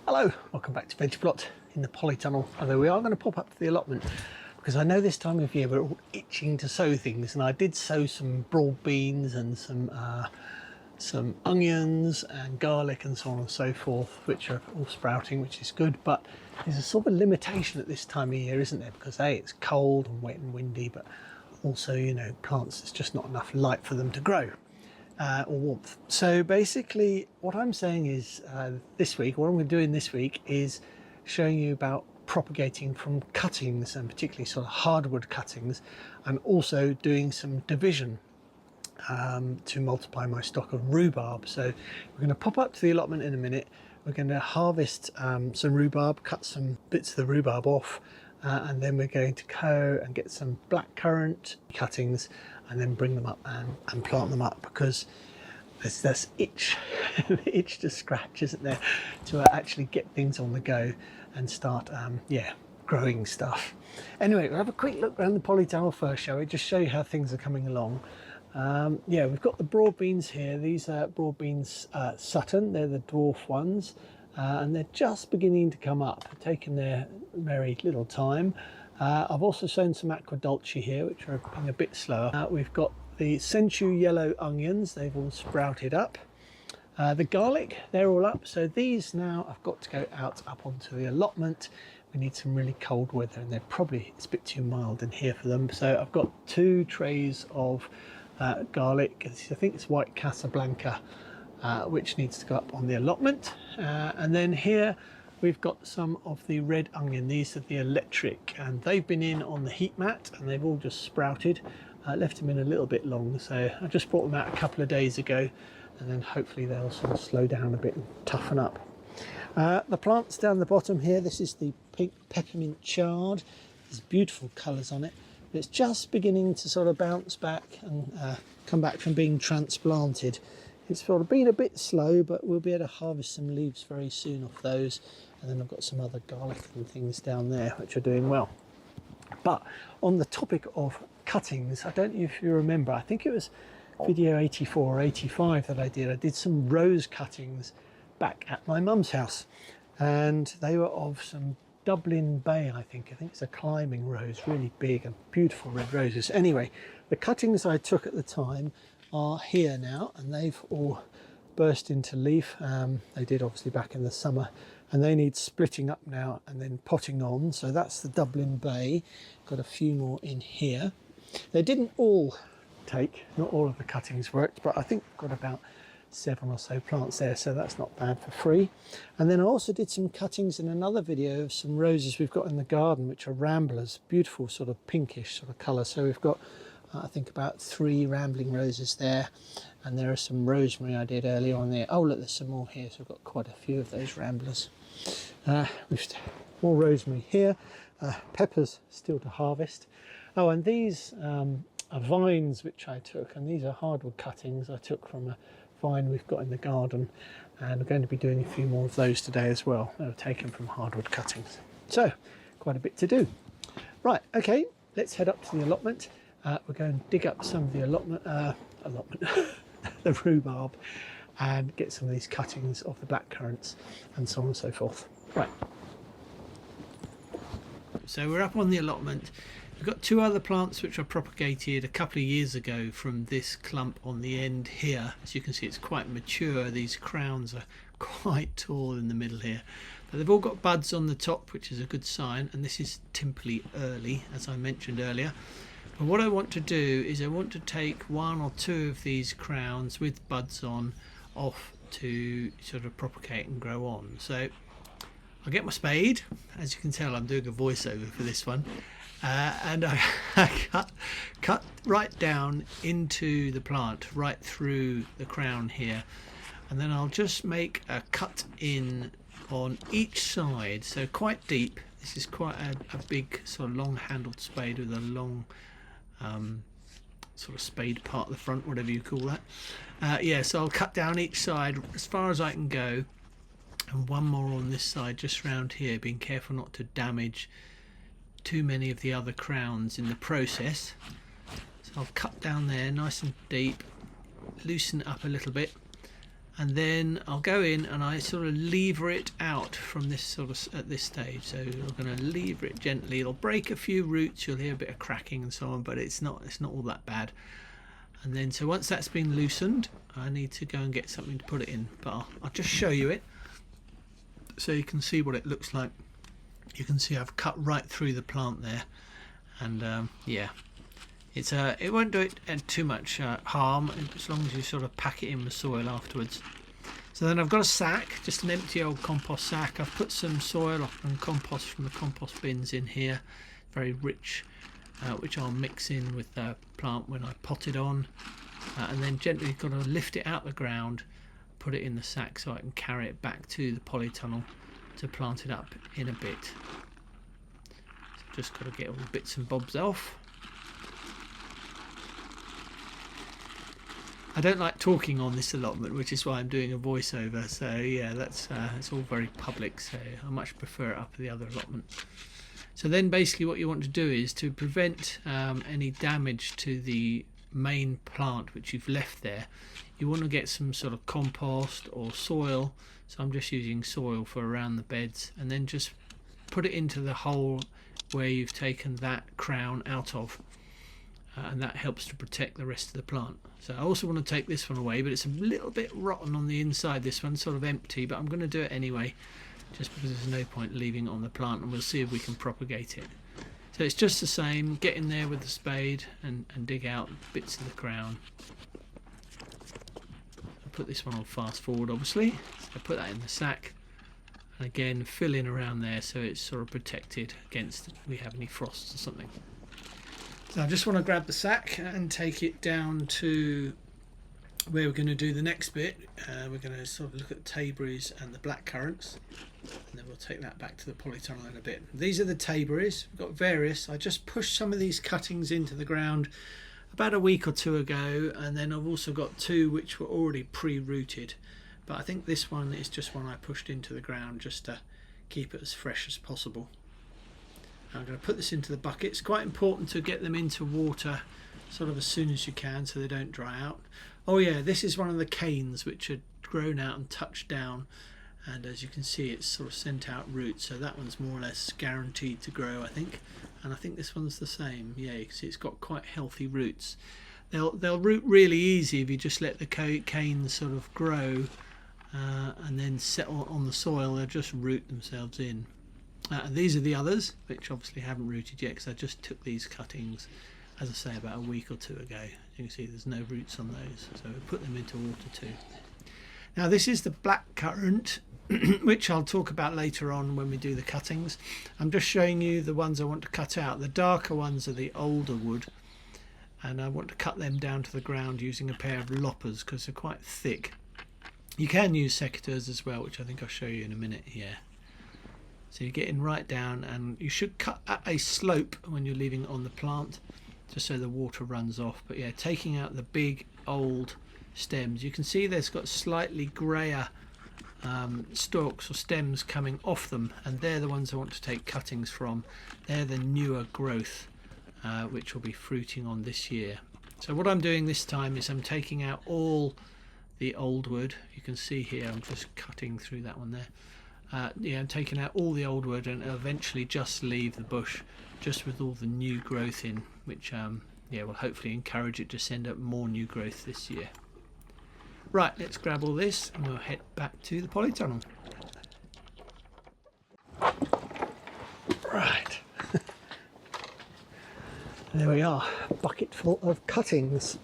Hello, welcome back to Veg Plot in the polytunnel. Although we are going to pop up to the allotment because I know this time of year we're all itching to sow things, and I did sow some broad beans and some onions and garlic and so on and so forth, which are all sprouting, which is good. But there's a sort of limitation at this time of year, isn't there? Because A, it's cold and wet and windy, but also, you know, plants, there's just not enough light for them to grow. Or warmth. So basically what I'm saying is this week, what I'm doing this week is showing you about propagating from cuttings, and particularly sort of hardwood cuttings. I'm also doing some division to multiply my stock of rhubarb. So we're going to pop up to the allotment in a minute. We're going to harvest some rhubarb, cut some bits of the rhubarb off, and then we're going to go and get some blackcurrant cuttings and then bring them up and plant them up, because there's this itch to scratch, isn't there, to actually get things on the go and start growing stuff. Anyway, we'll have a quick look around the polytunnel first, shall we? Just show you how things are coming along. We've got the broad beans here. These are broad beans Sutton. They're the dwarf ones, and they're just beginning to come up. They've taken their very little time. I've also sown some aqua dulce here, which are being a bit slower. We've got the sensu yellow onions. They've all sprouted up. The garlic, they're all up. So these now I've got to go out up onto the allotment. We need some really cold weather, and it's a bit too mild in here for them. So I've got 2 trays of garlic. I think it's white Casablanca, which needs to go up on the allotment. And then here we've got some of the red onion. These are the electric, and they've been in on the heat mat and they've all just sprouted. Left them in a little bit long, so I just brought them out a couple of days ago, and then hopefully they'll sort of slow down a bit and toughen up. The plants down the bottom here, this is the pink peppermint chard. There's beautiful colours on it. It's just beginning to sort of bounce back and come back from being transplanted. It's sort of been a bit slow, but we'll be able to harvest some leaves very soon off those. And then I've got some other garlic and things down there which are doing well. But on the topic of cuttings, I don't know if you remember, I think it was video 84 or 85 that I did some rose cuttings back at my mum's house, and they were of some Dublin Bay, I think it's a climbing rose, really big and beautiful red roses. Anyway, the cuttings I took at the time are here now, and they've all burst into leaf. They did obviously back in the summer, and they need splitting up now and then potting on. So that's the Dublin Bay. Got a few more in here. They didn't all take, not all of the cuttings worked, but I think got about 7 or so plants there, so that's not bad for free. And then I also did some cuttings in another video of some roses we've got in the garden, which are ramblers, beautiful sort of pinkish sort of colour. So we've got I think about 3 rambling roses there, and there are some rosemary I did earlier on there. Oh look, there's some more here, so I've got quite a few of those ramblers. We've more rosemary here, peppers still to harvest. Oh, and these are vines which I took, and these are hardwood cuttings I took from a vine we've got in the garden, and we're going to be doing a few more of those today as well. They were taken from hardwood cuttings. So quite a bit to do. Right, okay, let's head up to the allotment. We're going to dig up some of the allotment, the rhubarb, and get some of these cuttings of the blackcurrants and so on and so forth. Right. So we're up on the allotment. We've got 2 other plants which are propagated a couple of years ago from this clump on the end here. As you can see, it's quite mature. These crowns are quite tall in the middle here. But they've all got buds on the top, which is a good sign. And this is Timperley early, as I mentioned earlier. But what I want to do is I want to take 1 or 2 of these crowns with buds on off to sort of propagate and grow on. So I'll get my spade. As you can tell, I'm doing a voiceover for this one. And I cut right down into the plant, right through the crown here. And then I'll just make a cut in on each side, so quite deep. This is quite a big sort of long handled spade with a long sort of spade part at the front, whatever you call that. So I'll cut down each side as far as I can go, and 1 more on this side just round here, being careful not to damage too many of the other crowns in the process. So I'll cut down there nice and deep, loosen it up a little bit, and then I'll go in and I sort of lever it out from this sort of at this stage. So we're going to lever it gently. It'll break a few roots, you'll hear a bit of cracking and so on, but it's not all that bad. And then so once that's been loosened, I need to go and get something to put it in, but I'll just show you it so you can see what it looks like. You can see I've cut right through the plant there, and yeah, it's it won't do it too much harm as long as you sort of pack it in with soil afterwards. So then I've got a sack, just an empty old compost sack. I've put some soil and compost from the compost bins in here, very rich, which I'll mix in with the plant when I pot it on, and then gently got to lift it out the ground, put it in the sack so I can carry it back to the polytunnel to plant it up in a bit. So just got to get all the bits and bobs off. I don't like talking on this allotment, which is why I'm doing a voiceover, so yeah, that's it's all very public, so I much prefer it up at the other allotment. So then basically what you want to do is to prevent any damage to the main plant which you've left there. You want to get some sort of compost or soil, so I'm just using soil for around the beds, and then just put it into the hole where you've taken that crown out of, and that helps to protect the rest of the plant. So I also want to take this one away, but it's a little bit rotten on the inside. This one's sort of empty, but I'm going to do it anyway, just because there's no point leaving it on the plant, and we'll see if we can propagate it. So it's just the same, get in there with the spade and dig out bits of the crown. I'll put this one on fast forward obviously, so put that in the sack, and again fill in around there so it's sort of protected against if we have any frosts or something. So I just want to grab the sack and take it down to where we're going to do the next bit. We're going to sort of look at Tayberries and the blackcurrants, and then we'll take that back to the polytunnel in a bit. These are the Tayberries. We've got various. I just pushed some of these cuttings into the ground about a week or two ago, and then I've also got two which were already pre-rooted, but I think this one is just one I pushed into the ground just to keep it as fresh as possible. I'm going to put this into the bucket. It's quite important to get them into water sort of as soon as you can so they don't dry out. Oh yeah, this is one of the canes which had grown out and touched down, and as you can see it's sort of sent out roots, so that one's more or less guaranteed to grow, I think. And I think this one's the same. Yeah, you can see it's got quite healthy roots. They'll root really easy if you just let the canes sort of grow and then settle on the soil. They'll just root themselves in. These are the others which obviously haven't rooted yet, because I just took these cuttings, as I say, about a week or two ago. You can see there's no roots on those, so we'll put them into water too. Now this is the blackcurrant, which I'll talk about later on when we do the cuttings. I'm just showing you the ones I want to cut out. The darker ones are the older wood, and I want to cut them down to the ground using a pair of loppers because they're quite thick. You can use secateurs as well, which I think I'll show you in a minute here. So you're getting right down, and you should cut at a slope when you're leaving it on the plant, just so the water runs off. But yeah, taking out the big old stems, you can see there's got slightly grayer stalks or stems coming off them, and they're the ones I want to take cuttings from. They're the newer growth which will be fruiting on this year. So what I'm doing this time is I'm taking out all the old wood. You can see here I'm just cutting through that one there. Yeah, I'm taking out all the old wood and eventually just leave the bush just with all the new growth in, which yeah, will hopefully encourage it to send up more new growth this year. Right, let's grab all this and we'll head back to the polytunnel. Right. There we are, a bucket full of cuttings.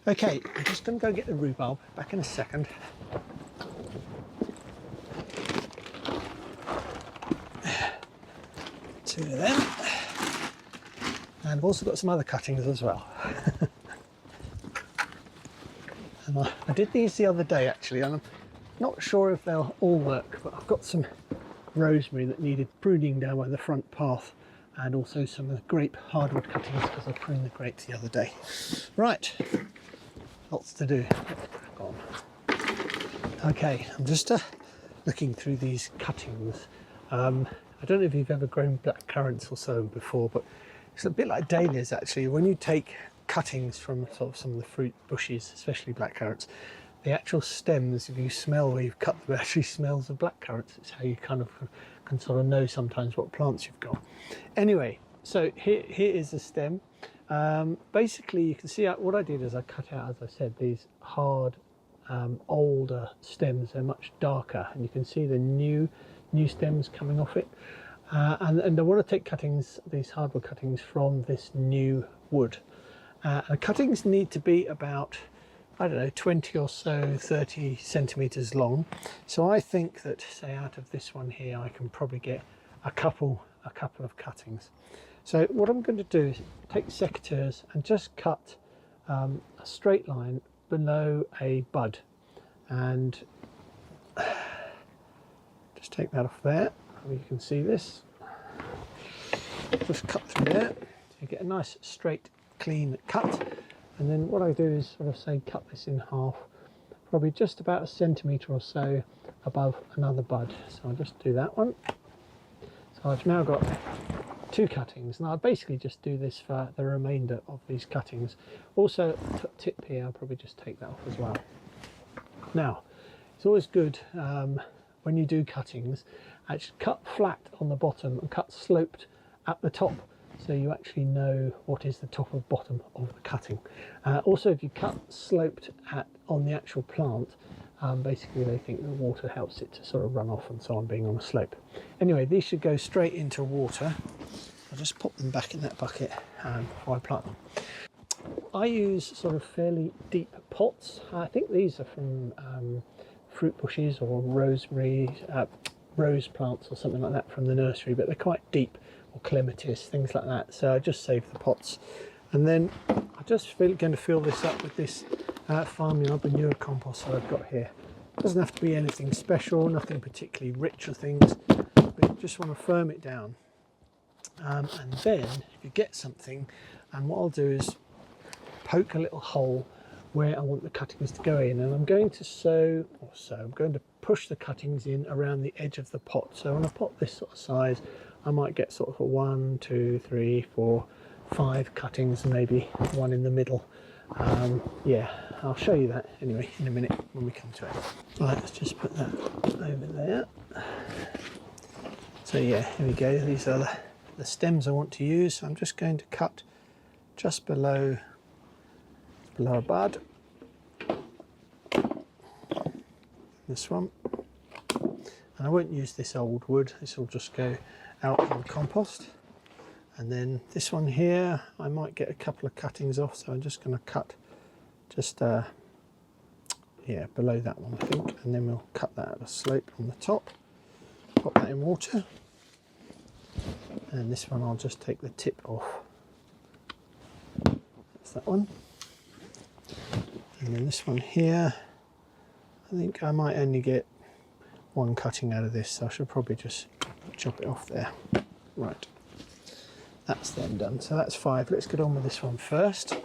Okay, I'm just going to go get the rhubarb, back in a second. Two of them, and I've also got some other cuttings as well. And I did these the other day actually, and I'm not sure if they'll all work, but I've got some rosemary that needed pruning down by the front path, and also some of the grape hardwood cuttings because I pruned the grapes the other day. Right, lots to do. Let's crack on. Okay, I'm just looking through these cuttings. I don't know if you've ever grown blackcurrants or so before, but it's a bit like dahlias actually. When you take cuttings from sort of some of the fruit bushes, especially blackcurrants, the actual stems, if you smell where you've cut them, it actually smells of blackcurrants. It's how you kind of can sort of know sometimes what plants you've got. Anyway, so here is the stem. Basically, you can see what I did is I cut out, as I said, these hard, older stems. They're much darker, and you can see the new stems coming off it. And I want to take cuttings, these hardwood cuttings, from this new wood. The cuttings need to be about, I don't know, 20 or so, 30 centimeters long. So I think that, say, out of this one here, I can probably get a couple of cuttings. So what I'm going to do is take secateurs and just cut a straight line below a bud, and just take that off there. You can see this. Just cut through there, so you get a nice straight, clean cut. And then what I do is sort of say cut this in half, probably just about 1 centimetre or so above another bud. So I'll just do that one. So I've now got 2 cuttings, and I'll basically just do this for the remainder of these cuttings. Also, tip here, I'll probably just take that off as well. Now, it's always good when you do cuttings, actually cut flat on the bottom and cut sloped at the top, so you actually know what is the top and bottom of the cutting. Also, if you cut sloped on the actual plant, basically they think the water helps it to sort of run off and so on, being on a slope. Anyway, these should go straight into water. I'll just pop them back in that bucket before I plant them. I use sort of fairly deep pots. I think these are from fruit bushes or rosemary, rose plants or something like that from the nursery, but they're quite deep, or clematis, things like that. So I just save the pots, and then I'm just going to fill this up with this farmyard manure compost that I've got here. It doesn't have to be anything special, nothing particularly rich or things, but you just want to firm it down. And then if you get something, and what I'll do is poke a little hole where I want the cuttings to go in, and I'm going to I'm going to push the cuttings in around the edge of the pot. So on a pot this sort of size, I might get sort of a 1, 2, 3, 4, 5 cuttings, and maybe one in the middle. Yeah, I'll show you that anyway in a minute when we come to it. Right, let's just put that over there. So yeah, here we go. These are the stems I want to use. So I'm just going to cut just below a bud. This one. And I won't use this old wood. This will just go out on compost. And then this one here, I might get a couple of cuttings off, so I'm just going to cut just yeah, below that one, I think, and then we'll cut that at a slope on the top. Pop that in water, and this one I'll just take the tip off. That's that one. And then this one here, I think I might only get 1 cutting out of this, so I should probably just chop it off there. Right, that's then done. So that's 5. Let's get on with this one first.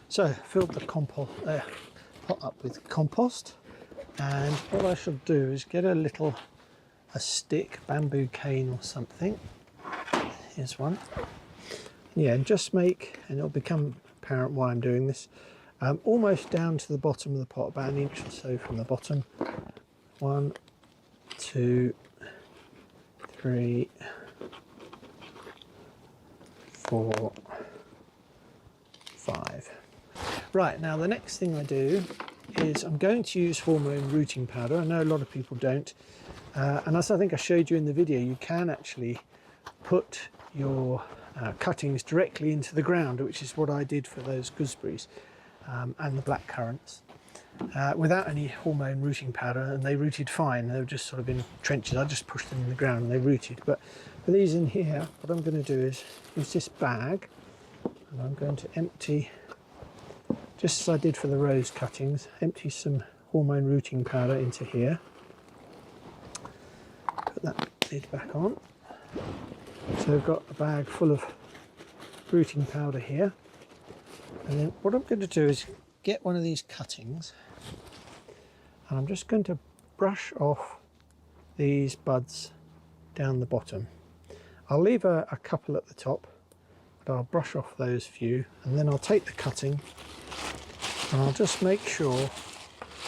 So filled the compost pot up with compost, and what I shall do is get a stick, bamboo cane or something. Here's one. Yeah, and just make, and it'll become apparent why I'm doing this, almost down to the bottom of the pot, about 1 inch or so from the bottom. 1, 2, 3, 4, 5. Right, now the next thing I do is I'm going to use hormone rooting powder. I know a lot of people don't, and as I think I showed you in the video, you can actually put your cuttings directly into the ground, which is what I did for those gooseberries and the blackcurrants, without any hormone rooting powder, and they rooted fine. They were just sort of in trenches. I just pushed them in the ground and they rooted. But for these in here, what I'm going to do is use this bag, and I'm going to empty, just as I did for the rose cuttings, empty some hormone rooting powder into here. Put that lid back on. So I've got a bag full of rooting powder here, and then what I'm going to do is get one of these cuttings, and I'm just going to brush off these buds down the bottom. I'll leave a couple at the top, but I'll brush off those few, and then I'll take the cutting And I'll just make sure,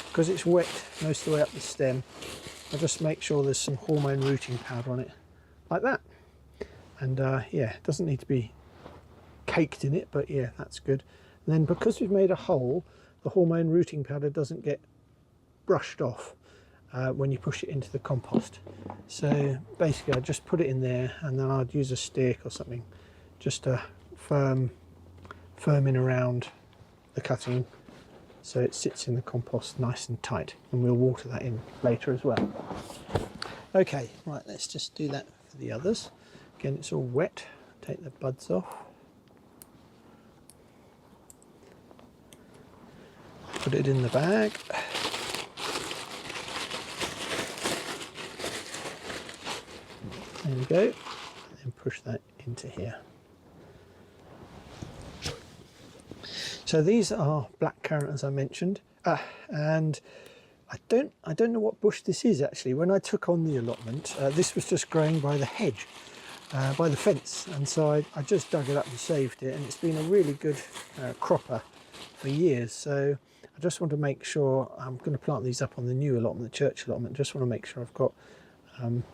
because it's wet most of the way up the stem, I'll just make sure there's some hormone rooting powder on it, like that. And yeah, it doesn't need to be caked in it, but yeah, that's good. And then because we've made a hole, the hormone rooting powder doesn't get brushed off when you push it into the compost. So basically I just put it in there, and then I'd use a stick or something just to firm in around the cutting so it sits in the compost nice and tight, and we'll water that in later as well. Okay, right, let's just do that for the others. Again, it's all wet. Take the buds off. Put it in the bag. There we go. And push that into here. So these are blackcurrant, as I mentioned, and I don't know what bush this is actually. When I took on the allotment, this was just growing by the hedge, by the fence, and so I just dug it up and saved it, and it's been a really good cropper for years. So I just want to make sure, I'm going to plant these up on the new allotment, the church allotment. Just want to make sure I've got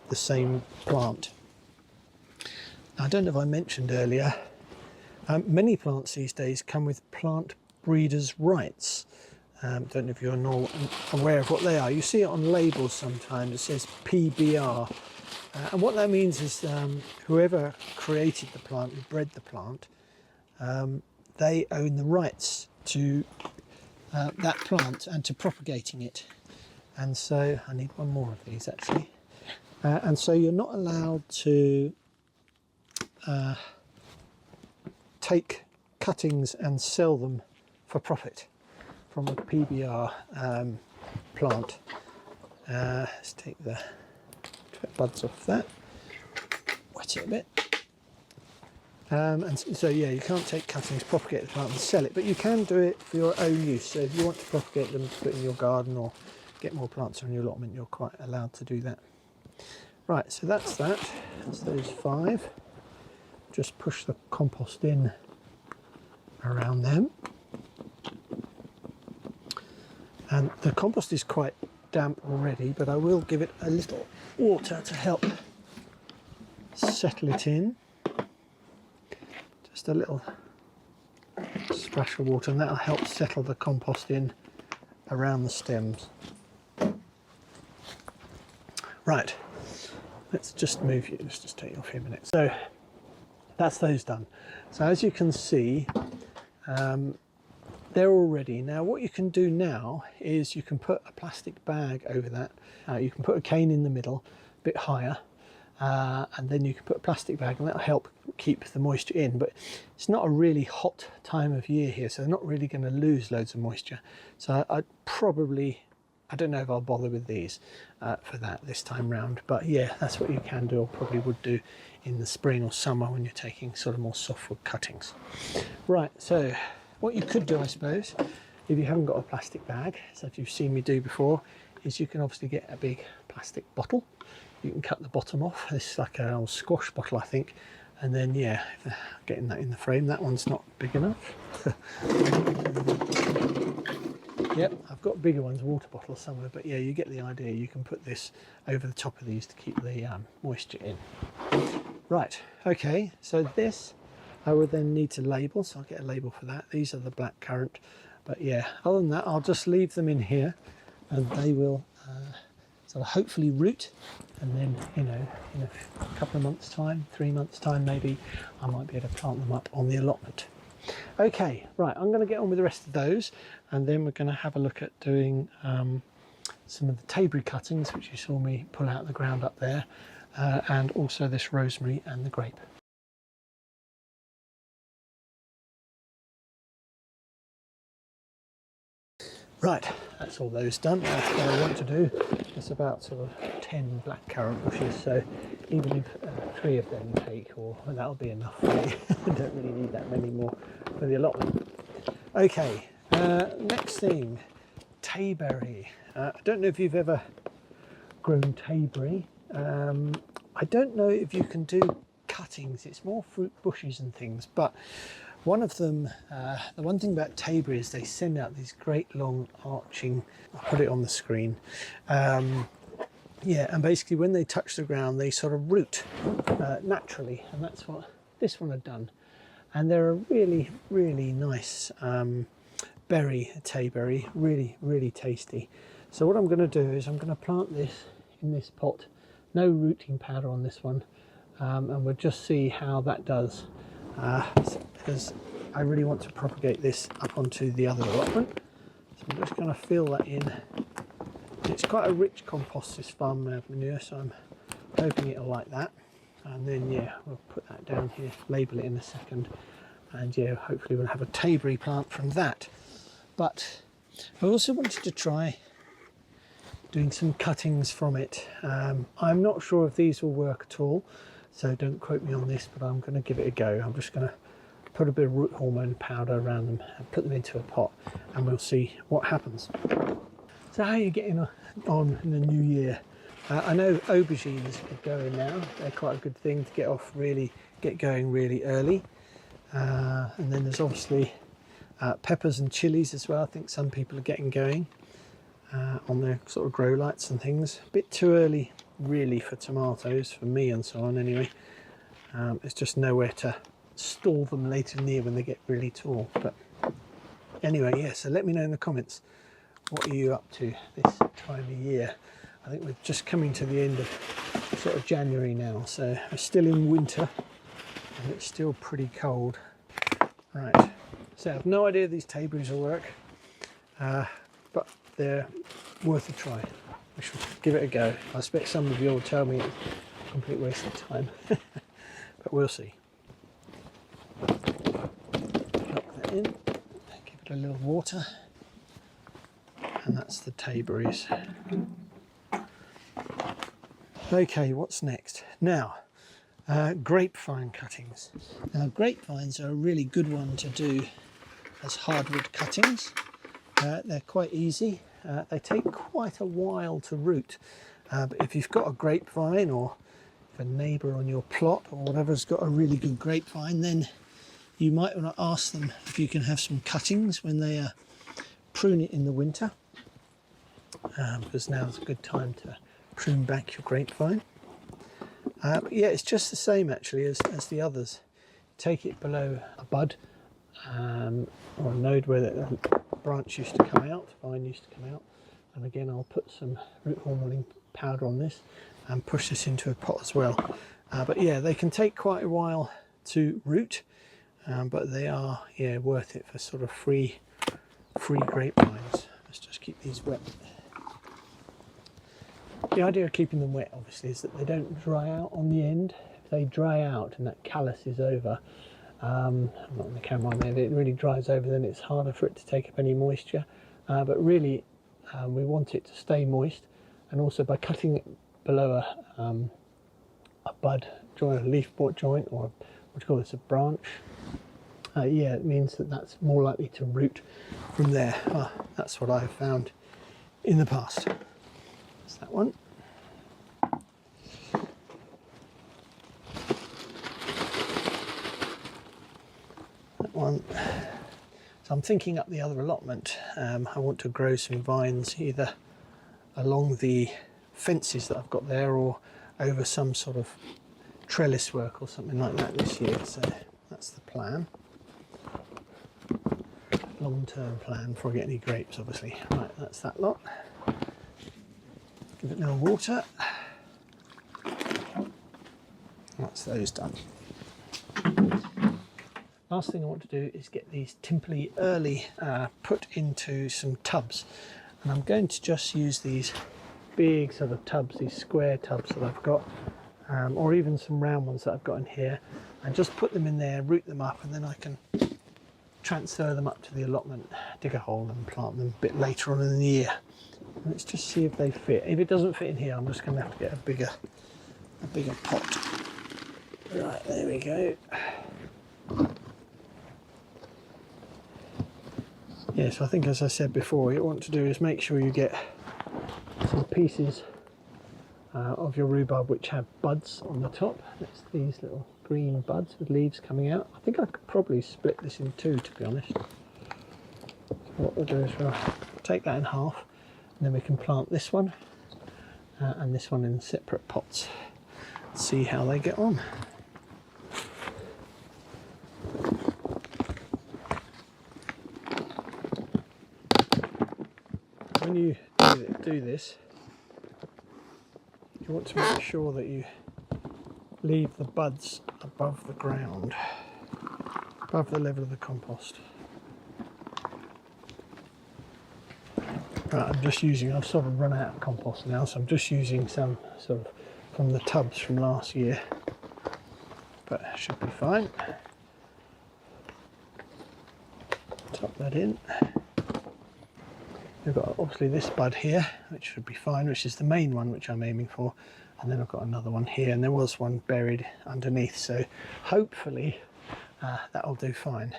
the same plant. Now, I don't know if I mentioned earlier, many plants these days come with plant breeders' rights. Don't know if you're aware of what they are. You see it on labels sometimes. It says PBR. And what that means is whoever created the plant, who bred the plant, they own the rights to that plant and to propagating it. And so I need one more of these actually. And so you're not allowed to take cuttings and sell them for profit from a PBR plant. Let's take the buds off that, wet it a bit. And so yeah, you can't take cuttings, propagate the plant and sell it, but you can do it for your own use. So if you want to propagate them, put in your garden or get more plants on your allotment, you're quite allowed to do that. Right, so that's that. That's those 5. Just push the compost in around them. And the compost is quite damp already, but I will give it a little water to help settle it in. Just a little splash of water, and that'll help settle the compost in around the stems. Right, let's just move you, let's just take you off here a minute. So that's those done. So as you can see, they're all ready. Now what you can do now is you can put a plastic bag over that. You can put a cane in the middle, a bit higher, and then you can put a plastic bag, and that'll help keep the moisture in. But it's not a really hot time of year here, so they're not really going to lose loads of moisture. So I don't know if I'll bother with these for that this time round, but yeah, that's what you can do, or probably would do in the spring or summer when you're taking sort of more softwood cuttings. Right, so what you could do, I suppose, if you haven't got a plastic bag, so if you've seen me do before, is you can obviously get a big plastic bottle. You can cut the bottom off. This is like an old squash bottle, I think. And then, yeah, getting that in the frame, that one's not big enough. Yep, I've got bigger ones, water bottles somewhere, but yeah, you get the idea. You can put this over the top of these to keep the moisture in. Right, okay, so this I would then need to label, so I'll get a label for that. These are the blackcurrant, but yeah, other than that, I'll just leave them in here, and they will sort of hopefully root, and then, you know, in a couple of months' time, 3 months' time maybe, I might be able to plant them up on the allotment. Okay, right, I'm going to get on with the rest of those, and then we're going to have a look at doing some of the Tayberry cuttings, which you saw me pull out of the ground up there, and also this rosemary and the grape. Right, that's all those done. That's what I want to do. It's about sort of 10 blackcurrant bushes, so even if 3 of them take, or that'll be enough for me. I don't really need that many more for the allotment. Okay, next thing, Tayberry. I don't know if you've ever grown Tayberry. I don't know if you can do cuttings. It's more fruit bushes and things, but One of them, the one thing about Tayberry is they send out these great long arching, I'll put it on the screen, yeah, and basically when they touch the ground they sort of root naturally, and that's what this one had done. And they're a really, really nice berry, Tayberry, really, really tasty. So what I'm going to do is I'm going to plant this in this pot, no rooting powder on this one, and we'll just see how that does, because I really want to propagate this up onto the other allotment. So I'm just going to fill that in. It's quite a rich compost, this farm manure, so I'm hoping it'll like that. And then yeah, we'll put that down here, label it in a second, and yeah, hopefully we'll have a Tayberry plant from that. But I also wanted to try doing some cuttings from it. I'm not sure if these will work at all, so don't quote me on this, but I'm going to give it a go. I'm just going to put a bit of root hormone powder around them and put them into a pot, and we'll see what happens. So how are you getting on in the new year? I know aubergines are going now. They're quite a good thing to get going really early. And then there's obviously peppers and chilies as well. I think some people are getting going on their sort of grow lights and things. A bit too early really for tomatoes, for me and so on anyway. It's just nowhere to store them later in the year when they get really tall. But anyway, yeah, so let me know in the comments, what are you up to this time of year? I think we're just coming to the end of sort of January now, so we're still in winter and it's still pretty cold. Right, so I have no idea these Tayberries will work, but they're worth a try. We should give it a go. I expect some of you will tell me it's a complete waste of time, but we'll see. Drop that in, give it a little water, and that's the Tayberries. Okay, what's next? Now, grapevine cuttings. Now, grapevines are a really good one to do as hardwood cuttings. They're quite easy. They take quite a while to root, but if you've got a grapevine, or if a neighbour on your plot or whatever's got a really good grapevine, then you might want to ask them if you can have some cuttings when they prune it in the winter, because now's a good time to prune back your grapevine. But yeah, it's just the same actually as the others. Take it below a bud, or a node where the branch used to come out, vine used to come out, and again I'll put some root hormone powder on this and push this into a pot as well. But yeah, they can take quite a while to root, but they are, yeah, worth it for sort of free grapevines. Let's just keep these wet. The idea of keeping them wet obviously is that they don't dry out on the end. If they dry out and that callus is over, I'm not on the camera on there, if it really dries over, then it's harder for it to take up any moisture. But really we want it to stay moist, and also by cutting it below a bud joint, a leaf joint, or what do you call this, a branch, yeah, it means that that's more likely to root from there. That's what I've found in the past. That's that one. That one. So I'm thinking up the other allotment. I want to grow some vines either along the fences that I've got there, or over some sort of trellis work or something like that this year. So that's the plan. Long-term plan before I get any grapes, obviously. Right, that's that lot. Give it a little water. That's those done. Last thing I want to do is get these Timperley early put into some tubs, and I'm going to just use these big sort of tubs, these square tubs that I've got, or even some round ones that I've got in here, and just put them in there, root them up, and then I can transfer them up to the allotment, dig a hole and plant them a bit later on in the year. Let's just see if they fit. If it doesn't fit in here, I'm just going to have to get a bigger pot. Right, there we go. Yes, I think, as I said before, what you want to do is make sure you get some pieces of your rhubarb which have buds on the top. That's these little green buds with leaves coming out. I think I could probably split this in two, to be honest. So what we'll do is we'll take that in half, and then we can plant this one and this one in separate pots. See how they get on. When you do this, you want to make sure that you leave the buds above the ground, above the level of the compost. Right, I've sort of run out of compost now, so I'm just using some sort of from the tubs from last year, but it should be fine. Top that in. We've got obviously this bud here, which should be fine, which is the main one which I'm aiming for, and then I've got another one here, and there was one buried underneath, so hopefully that'll do fine.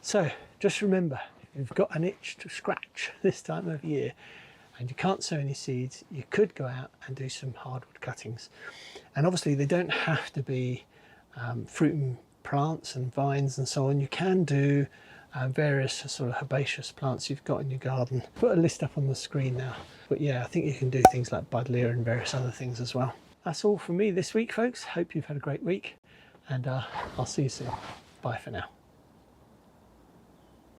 So just remember, if you've got an itch to scratch this time of year and you can't sow any seeds, you could go out and do some hardwood cuttings. And obviously they don't have to be fruiting plants and vines and so on. You can do various sort of herbaceous plants you've got in your garden. Put a list up on the screen now. But yeah, I think you can do things like buddleia and various other things as well. That's all from me this week, folks. Hope you've had a great week, and I'll see you soon. Bye for now.